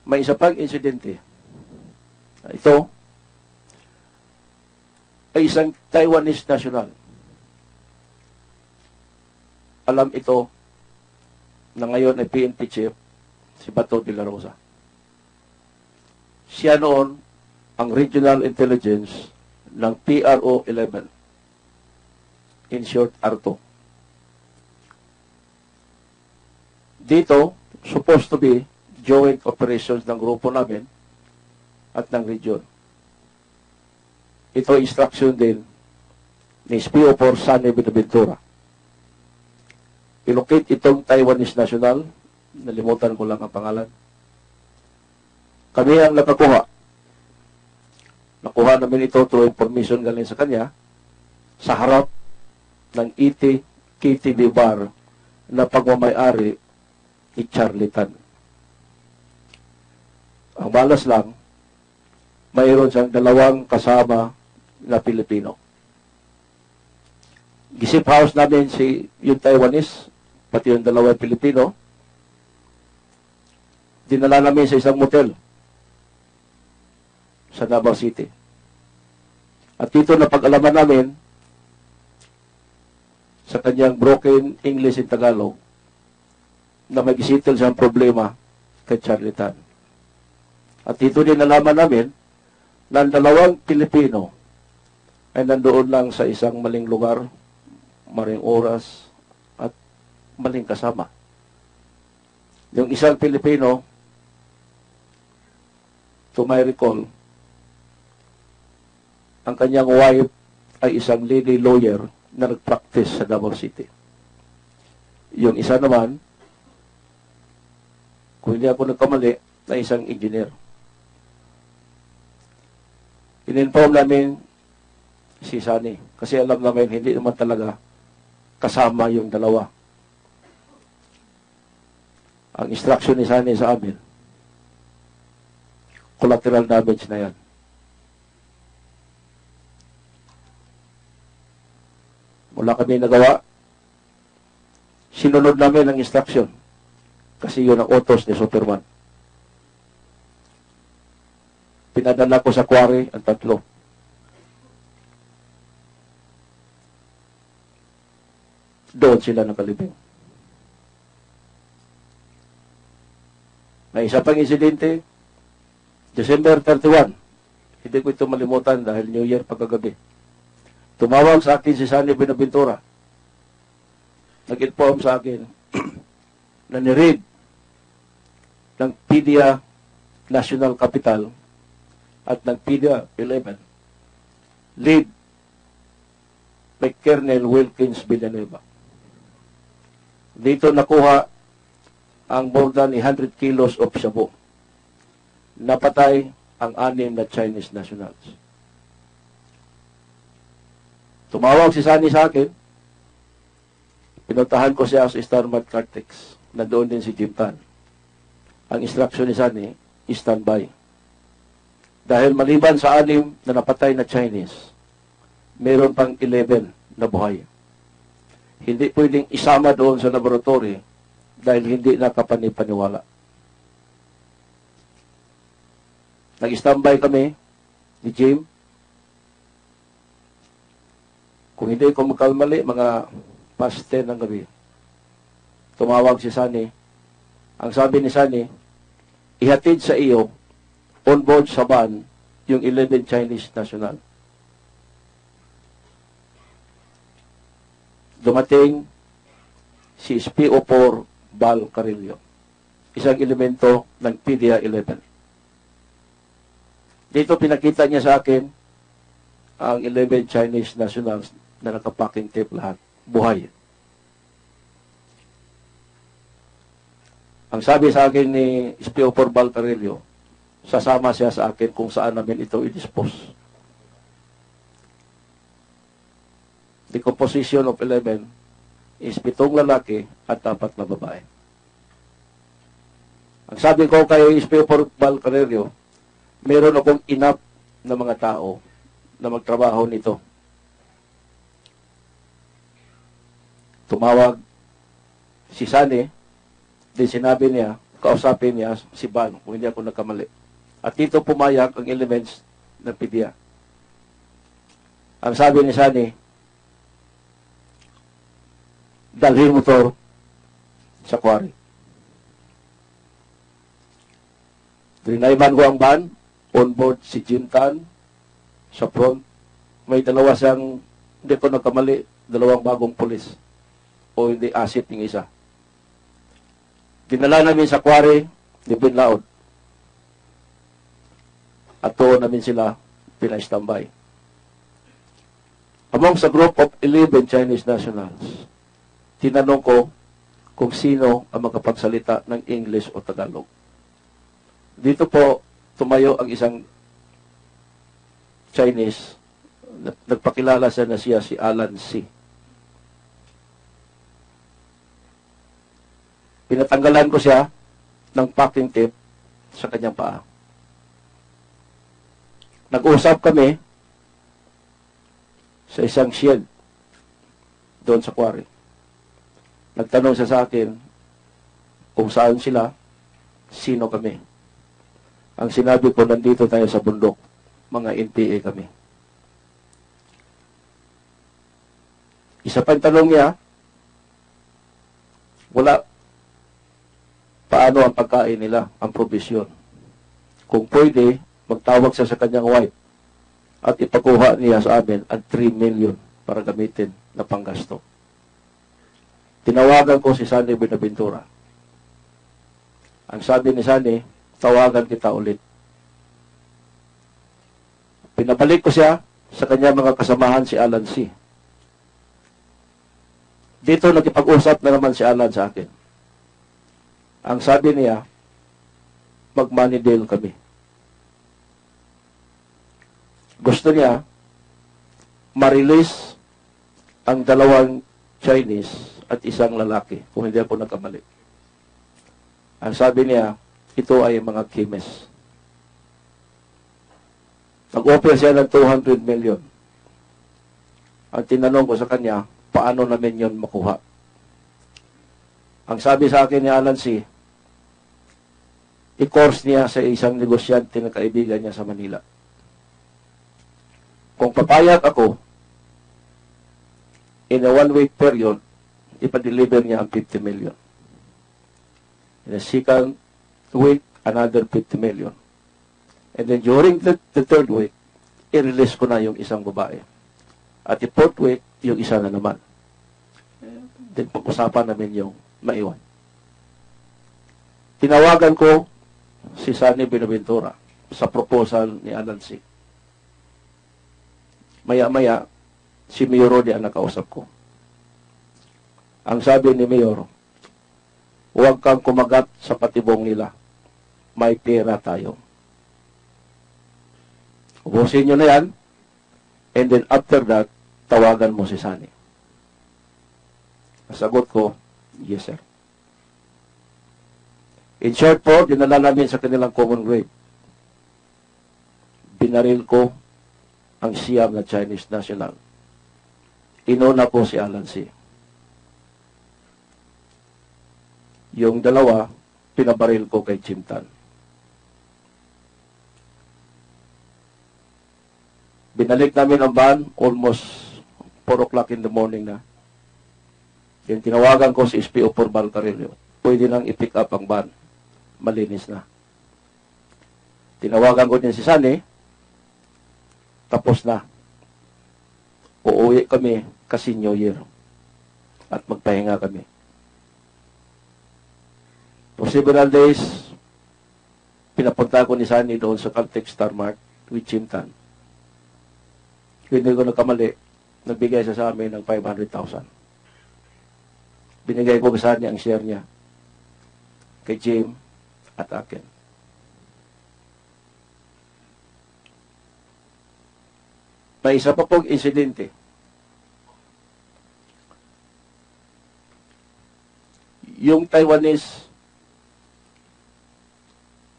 may isa pang insidente. Ito ay isang Taiwanese national. Alam ito na ngayon ay PNP chief, si Bato de la Rosa. Siya noon ang regional intelligence ng PRO 11. In short, ARTO. Dito, supposed to be joint operations ng grupo namin at ng region. Ito instruction din ni SPO4 Sunny Buenaventura. Ilocate itong Taiwanese national, nalimutan ko lang ang pangalan. Kami ang nakakuha. Nakuha namin ito through information galing sa kanya sa harap ng KTV bar na pagmamayari ni Charlie Tan. Ang malas lang, mayroon siyang dalawang kasama na Pilipino. Gisip house namin si yung Taiwanese, pati yung dalawang Pilipino. Dinala namin sa isang motel sa Davao City. At dito na pag-alaman namin sa kanyang broken English in Tagalog na mag-settle siyang problema kay Charlie Tan. At dito din nalaman namin na ang dalawang Pilipino ay nandoon lang sa isang maling lugar, maling oras, at maling kasama. Yung isang Pilipino, to my recall, ang kanyang wife ay isang lady lawyer na nag-practice sa Davao City. Yung isa naman, kung hindi ako nagkamali, na isang engineer. In-inform namin si Sunny kasi alam namin hindi naman talaga kasama yung dalawa. Ang instruction ni Sunny sa amin, collateral damage na yan. Wala kami nagawa. Sinunod namin ang instruction kasi yun ang utos ni Superman. Pinadala ko sa quarry ang tatlo. Doon sila nakalibing. May isa pang insidente, December 31. Hindi ko ito malimutan dahil New Year pagkagabi. Tumawag sa akin si Sunny Buenaventura. Nag-inform sa akin na ni-read ng PDEA National Capital at ng PDEA 11 lead by Colonel Wilkins Villanueva. Dito nakuha ang more than 100 kilos of shabu. Napatay ang 6 na Chinese nationals. Tumawag si Sunny sa akin. Pinuntahan ko siya sa Starmart Cartex. Nandoon din si Jim Tan. Ang instruction ni Sunny, standby. Dahil maliban sa 6 na napatay na Chinese, meron pang 11 na buhay. Hindi pwedeng isama doon sa laboratory dahil hindi nakapanipaniwala. Nag-standby kami ni Jim. Kung hindi ko magkalmali, mga past 10 ng gabi, tumawag si Sunny. Ang sabi ni Sunny, ihatid sa iyo on board sa van yung 11 Chinese national. Dumating si SPO4 Bal Carillo, isang elemento ng PDEA 11. Dito pinakita niya sa akin ang 11 Chinese nationals na nakapaking tape lahat. Buhay. Ang sabi sa akin ni SPO4 Bal Carillo, sasama siya sa akin kung saan namin ito i-dispose. The composition of 11 is 7 lalaki at 4 na babae. Ang sabi ko kay SPO4 Bal Carillo, meron akong enough na mga tao na magtrabaho nito. Tumawag si Sunny, din sinabi niya, kausapin niya si Ban, kung hindi ako nagkamali. At dito pumayag ang elements ng PDEA. Ang sabi ni Sunny, dalhin mo to sa quarry. Drinayman ko ang van, on board si Jim Tan, sa front. May dalawa siyang, hindi ko nagkamali, dalawang bagong pulis. O hindi, asset ng isa. Dinala namin sa quarry ni Binlaod. At doon namin sila pinay-standby. Among sa group of 11 Chinese nationals, tinanong ko kung sino ang makapagsalita ng English o Tagalog. Dito po, tumayo ang isang Chinese. Nagpakilala siya na siya si Alan C. Pinatanggalan ko siya ng packing tape sa kanyang paa. Nag-usap kami sa isang shed doon sa quarry. Nagtanong siya sa akin kung saan sila, sino kami. Ang sinabi ko, nandito tayo sa bundok. Mga NPA kami. Isa pa yung tanong niya, wala, paano ang pagkain nila, ang provision. Kung pwede, magtawag siya sa kanyang wife at ipakuha niya sa amin ang 3 million para gamitin na panggasto. Tinawagan ko si Sunny Buenaventura. Ang sabi ni Sunny, tawagan kita ulit. Pinabalik ko siya sa kanyang mga kasamahan si Alan C. Dito nakipag-usap na naman si Alan sa akin. Ang sabi niya, mag-money deal kami. Gusto niya ma-release ang dalawang Chinese at isang lalaki, kung hindi ako nagkamali. Ang sabi niya, ito ay mga chemist. Nag-offer siya ng 200 million. Ang tinanong ko sa kanya, paano namin yon makuha? Ang sabi sa akin ni Alan C., i-course niya sa isang negosyante na kaibigan niya sa Manila. Kung papayag ako, in a 1-week period, ipa-deliver niya ang 50 million. In a second week, another 50 million. And then during the third week, i-release ko na yung isang babae. At the fourth week, yung isa na naman. Then pag-usapan namin yung maiwan. Tinawagan ko si Sunny Buenaventura sa proposal ni Alan C. Maya-maya, si Mayor Rodi ang nakausap ko. Ang sabi ni Mayor, huwag kang kumagat sa patibong nila. May pera tayo. Ubusin nyo na yan, and then after that, tawagan mo si Sunny. Nasagot ko, yes sir. In short po, dinala namin sa kanilang common grave. Binaril ko ang siyam na Chinese national. Inuna ko si Alan C. Yung dalawa, pinabaril ko kay Jim Tan. Binalik namin ang van almost 4 o'clock in the morning na. Yung tinawagan ko si SPO Formal Carrillo. Pwede nang i-pick up ang van. Malinis na. Tinawagan ko din si Sunny. Tapos na. Uuwi kami kasi New Year. At magpahinga kami. For several days, pinapunta ko ni Sunny doon sa Caltex Star Mart with Jim Tan. Hindi ko nagkamali, nagbigay siya sa amin ng 500,000. Binigay ko sa niya ang share niya kay Jim at akin. May isa pa pong insidente. Yung Taiwanese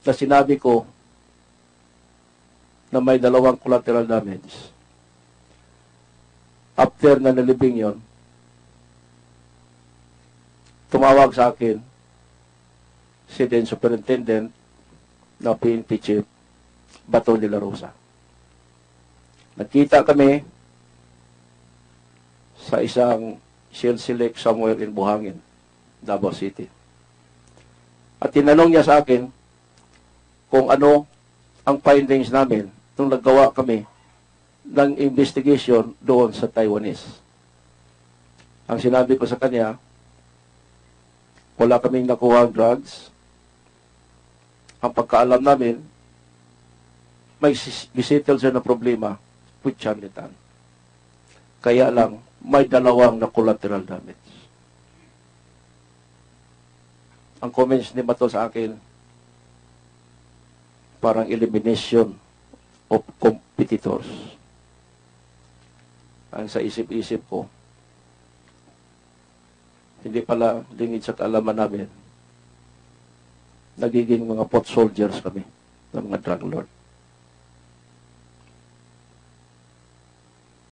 na sinabi ko na may 2 collateral damage. After na nalibing yon, tumawag sa akin si then Superintendent na PNP Chief Bato de la Rosa. Nagkita kami sa isang Shell Select somewhere in Buhangin, Davao City. At tinanong niya sa akin kung ano ang findings namin nung naggawa kami ng investigation doon sa Taiwanese. Ang sinabi ko sa kanya, wala kaming nakuha drugs. Ang pagkaalam namin, may gisettle siya na problema with Charlie Tan. Kaya lang, may dalawang na collateral damage. Ang comments ni Bato sa akin, parang elimination of competitors. Ang sa isip-isip ko, hindi pala lingid sa kaalaman namin, nagiging mga foot soldiers kami ng mga drug lord.